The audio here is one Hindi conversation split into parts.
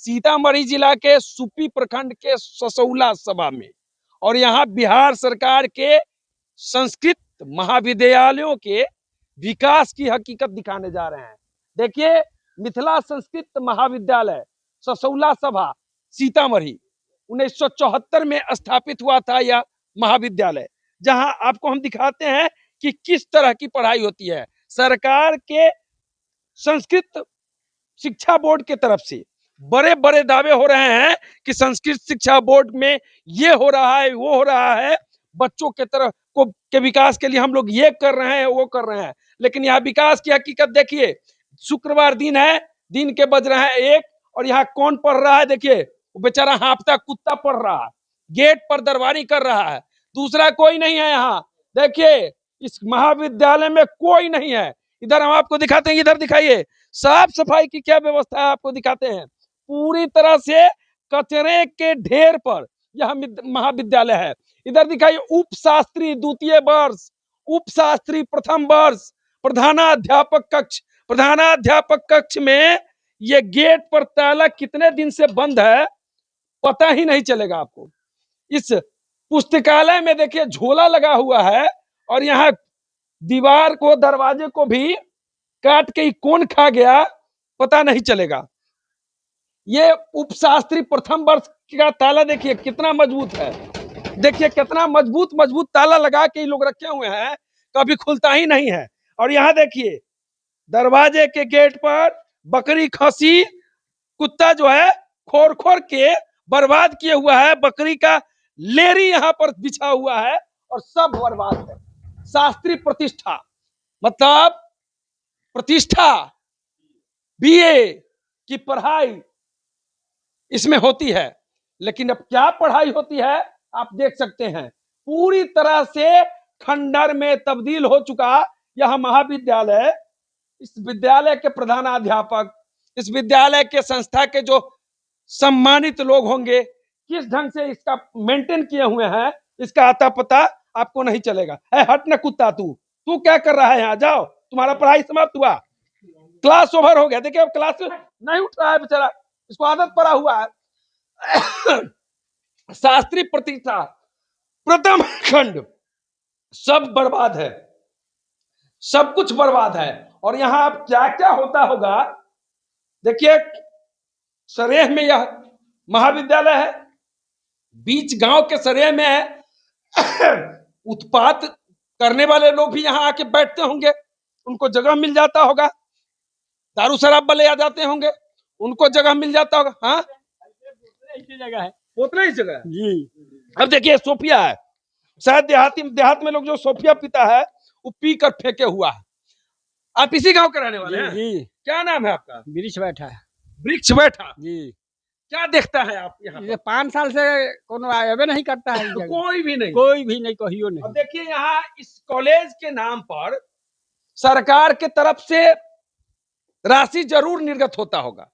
सीतामढ़ी जिला के सुपी प्रखंड के ससौला सभा में, और यहाँ बिहार सरकार के संस्कृत महाविद्यालयों के विकास की हकीकत दिखाने जा रहे हैं। देखिए, मिथिला संस्कृत महाविद्यालय ससौला सभा सीतामढ़ी 1974 में स्थापित हुआ था। यह महाविद्यालय जहां आपको हम दिखाते हैं कि किस तरह की पढ़ाई होती है। सरकार के संस्कृत शिक्षा बोर्ड के तरफ से बड़े बड़े दावे हो रहे हैं कि संस्कृत शिक्षा बोर्ड में ये हो रहा है, वो हो रहा है, बच्चों के तरफ को के विकास के लिए हम लोग ये कर रहे हैं, वो कर रहे हैं। लेकिन यहाँ विकास की हकीकत देखिए, शुक्रवार दिन है, दिन के बज रहे हैं 1, और यहाँ कौन पढ़ रहा है? देखिए, वो बेचारा हाँफता कुत्ता पढ़ रहा है, गेट पर दरबारी कर रहा है, दूसरा कोई नहीं है यहाँ। देखिए, इस महाविद्यालय में कोई नहीं है। इधर हम आपको दिखाते हैं, इधर दिखाइए, साफ सफाई की क्या व्यवस्था है आपको दिखाते हैं। पूरी तरह से कचरे के ढेर पर यह महाविद्यालय है। इधर दिखाइए, उप शास्त्री द्वितीय वर्ष, उप शास्त्री प्रथम वर्ष, प्रधानाध्यापक कक्ष। प्रधानाध्यापक कक्ष में ये गेट पर ताला कितने दिन से बंद है पता ही नहीं चलेगा आपको। इस पुस्तकालय में देखिए झोला लगा हुआ है, और यहाँ दीवार को, दरवाजे को भी काट के कौन खा गया पता नहीं चलेगा। ये उपशास्त्री प्रथम वर्ष का ताला देखिए कितना मजबूत है। देखिए कितना मजबूत ताला लगा के लोग रखे हुए हैं, कभी खुलता ही नहीं है। और यहाँ देखिए, दरवाजे के गेट पर बकरी खसी कुत्ता जो है खोर खोर के बर्बाद किए हुआ है। बकरी का लेरी यहाँ पर बिछा हुआ है और सब बर्बाद है। शास्त्री प्रतिष्ठा मतलब प्रतिष्ठा, बीए की पढ़ाई इसमें होती है, लेकिन अब क्या पढ़ाई होती है आप देख सकते हैं। पूरी तरह से खंडर में तब्दील हो चुका यह महाविद्यालय। इस विद्यालय के प्रधानाध्यापक, इस विद्यालय के संस्था के जो सम्मानित लोग होंगे, किस ढंग से इसका मेंटेन किए हुए हैं, इसका आता पता आपको नहीं चलेगा। हट न कुत्ता, तू क्या कर रहा है यहाँ? जाओ, तुम्हारा पढ़ाई समाप्त हुआ, क्लास ओवर हो गया। देखिए अब क्लास नहीं उठ रहा है बेचारा, इसको आदत पड़ा हुआ है। शास्त्री प्रतिष्ठा प्रथम खंड सब बर्बाद है, सब कुछ बर्बाद है। और यहाँ अब क्या क्या होता होगा देखिए। सरेह में यह महाविद्यालय है, बीच गांव के सरेह में है। उत्पात करने वाले लोग भी यहाँ आके बैठते होंगे, उनको जगह मिल जाता होगा। दारू शराब वाले आ जाते होंगे, उनको जगह मिल जाता होगा। हाँ, जगह है, उतना ही जगह जी। अब देखिए सोफिया है, शायद देहात में लोग जो सोफिया पीता है वो पी कर फेंके हुआ है। आप इसी गांव के रहने वाले हैं जी? क्या नाम है आपका? वृक्ष बैठा। वृक्ष बैठा जी। क्या देखता है आप यहाँ? 5 साल से कोनो आवे नहीं करता है। कोई भी नहीं कहियो नहीं। अब देखिए यहाँ इस कॉलेज के नाम पर सरकार के तरफ से राशि जरूर निर्गत होता होगा,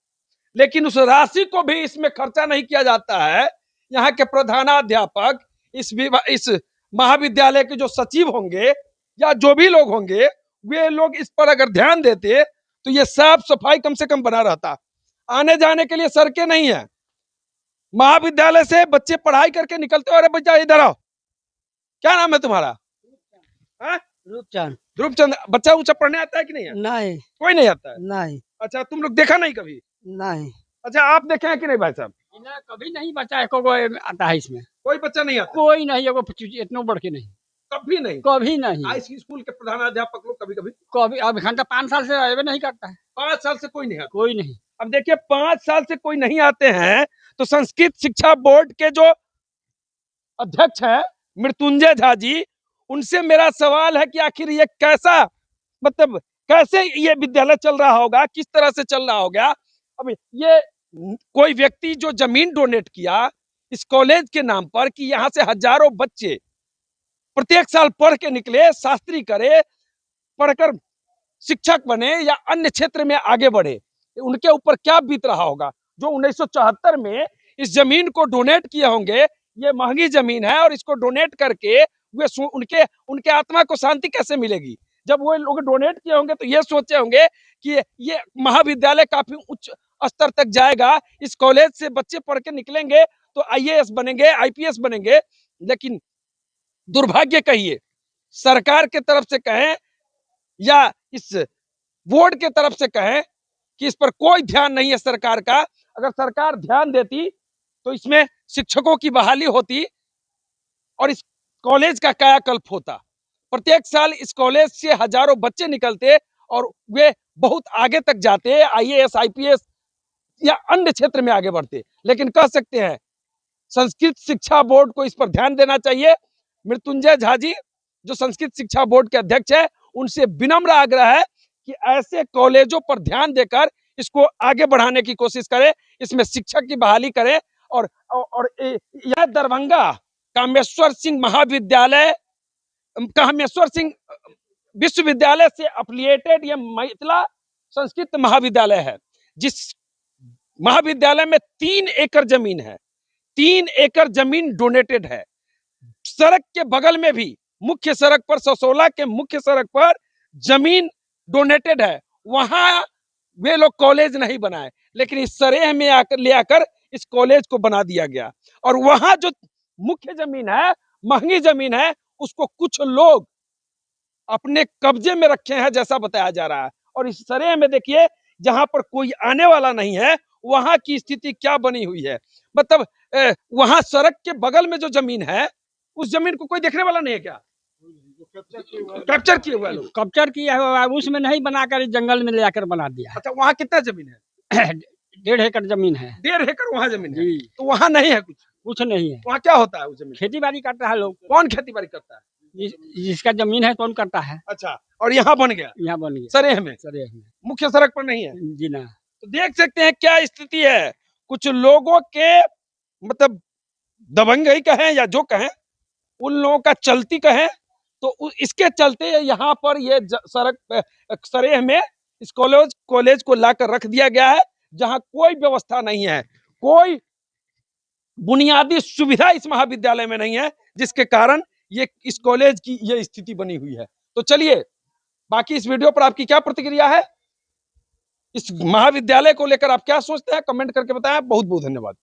लेकिन उस राशि को भी इसमें खर्चा नहीं किया जाता है। यहाँ के प्रधानाध्यापक, इस महाविद्यालय के जो सचिव होंगे या जो भी लोग होंगे, वे लोग इस पर अगर ध्यान देते तो ये साफ सफाई कम से कम बना रहता। आने जाने के लिए सड़कें नहीं है। महाविद्यालय से बच्चे पढ़ाई करके निकलते हो। अरे बच्चा इधर आओ, क्या नाम है तुम्हारा? रूपचंद। रूपचंद, बच्चा ऊंचा पढ़ने आता है कि नहीं? नहीं, कोई नहीं आता है। नहीं। अच्छा, तुम लोग देखा नहीं कभी? नहीं। अच्छा, आप देखे हैं कि नहीं भाई साहब? कभी नहीं बच्चा आता है इसमें, कोई बच्चा नहीं आता? कोई नहीं, इतना बढ़ के नहीं, कभी नहीं, कभी नहीं। स्कूल के प्रधानाध्यापक लोग कभी अब घंटा 5 साल से आए नहीं करता है। 5 साल से कोई नहीं आता? कोई नहीं। अब देखिए 5 साल से कोई नहीं आते हैं तो संस्कृत शिक्षा बोर्ड के जो अध्यक्ष है मृत्युंजय झा जी, उनसे मेरा सवाल है कि आखिर ये कैसा, मतलब कैसे ये विद्यालय चल रहा होगा, किस तरह से चल रहा होगा। अब ये कोई व्यक्ति जो जमीन डोनेट किया इस कॉलेज के नाम पर कि यहाँ से हजारों बच्चे प्रत्येक साल पढ़ के निकले, शास्त्री करे, पढ़कर शिक्षक बने या अन्य क्षेत्र में आगे बढ़े, उनके ऊपर क्या बीत रहा होगा। जो 1974 में इस जमीन को डोनेट किए होंगे, ये महंगी जमीन है, और इसको डोनेट करके वे उनके आत्मा को शांति कैसे मिलेगी। जब वो लोग डोनेट किए होंगे तो ये सोचे होंगे कि ये महाविद्यालय काफी उच्च स्तर तक जाएगा। इस कॉलेज से बच्चे पढ़ के निकलेंगे तो आईएएस बनेंगे, आईपीएस बनेंगे। लेकिन दुर्भाग्य कहिए, सरकार के तरफ से कहें या इस बोर्ड के तरफ से कहें कि इस पर कोई ध्यान नहीं है सरकार का। अगर सरकार ध्यान देती तो इसमें शिक्षकों की बहाली होती और इस कॉलेज का कायाकल्प होता। प्रत्येक साल इस कॉलेज से हजारों बच्चे निकलते और वे बहुत आगे तक जाते, आईएएस, आईपीएस या अन्य क्षेत्र में आगे बढ़ते। लेकिन कह सकते हैं संस्कृत शिक्षा बोर्ड को इस पर ध्यान देना चाहिए। मृत्युंजय झा जी जो संस्कृत शिक्षा बोर्ड के अध्यक्ष है, उनसे विनम्र आग्रह है कि ऐसे कॉलेजों पर ध्यान देकर इसको आगे बढ़ाने की कोशिश करें, इसमें शिक्षक की बहाली करें। और यह दरभंगा कामेश्वर सिंह महाविद्यालय, कामेश्वर सिंह विश्वविद्यालय से एफिलिएटेड यह महिला संस्कृत महाविद्यालय है, जिस महाविद्यालय में 3 एकड़ जमीन है। 3 एकड़ जमीन डोनेटेड है। सड़क के बगल में भी मुख्य सड़क पर, ससोला के मुख्य सड़क पर जमीन डोनेटेड है। वहां वे लोग कॉलेज नहीं बनाए, लेकिन इस सरेह में आकर ले आकर इस कॉलेज को बना दिया गया। और वहां जो मुख्य जमीन है, महंगी जमीन है, उसको कुछ लोग अपने कब्जे में रखे हैं जैसा बताया जा रहा है। और इस सरेह में देखिए, जहां पर कोई आने वाला नहीं है, वहां की स्थिति क्या बनी हुई है। मतलब वहां सड़क के बगल में जो जमीन है, उस जमीन को कोई देखने वाला नहीं है क्या? कैप्चर किए हुआ लोग, कैप्चर किया हुआ, उसमें नहीं बनाकर जंगल में ले आकर बना दिया। अच्छा, वहाँ कितना जमीन है? 1.5 एकड़ जमीन है। 1.5 एकड़ वहाँ जमीन है, जी। तो वहाँ नहीं है कुछ नहीं है। वहाँ क्या होता है उस जमीन? खेती बाड़ी करता है लोग। कौन खेती बाड़ी करता है? जिसका जमीन है कौन करता है। अच्छा, और यहाँ बन गया? यहाँ बन गया सरेह में, मुख्य सड़क पर नहीं है जी ना। तो देख सकते हैं क्या स्थिति है। कुछ लोगों के मतलब दबंगई कहें या जो कहें, उन लोगों का चलती कहें, तो इसके चलते यहाँ पर ये सड़क सरेह में इस कॉलेज को लाकर रख दिया गया है, जहां कोई व्यवस्था नहीं है, कोई बुनियादी सुविधा इस महाविद्यालय में नहीं है, जिसके कारण ये इस कॉलेज की ये स्थिति बनी हुई है। तो चलिए, बाकी इस वीडियो पर आपकी क्या प्रतिक्रिया है, इस महाविद्यालय को लेकर आप क्या सोचते हैं, कमेंट करके बताएं। बहुत बहुत धन्यवाद।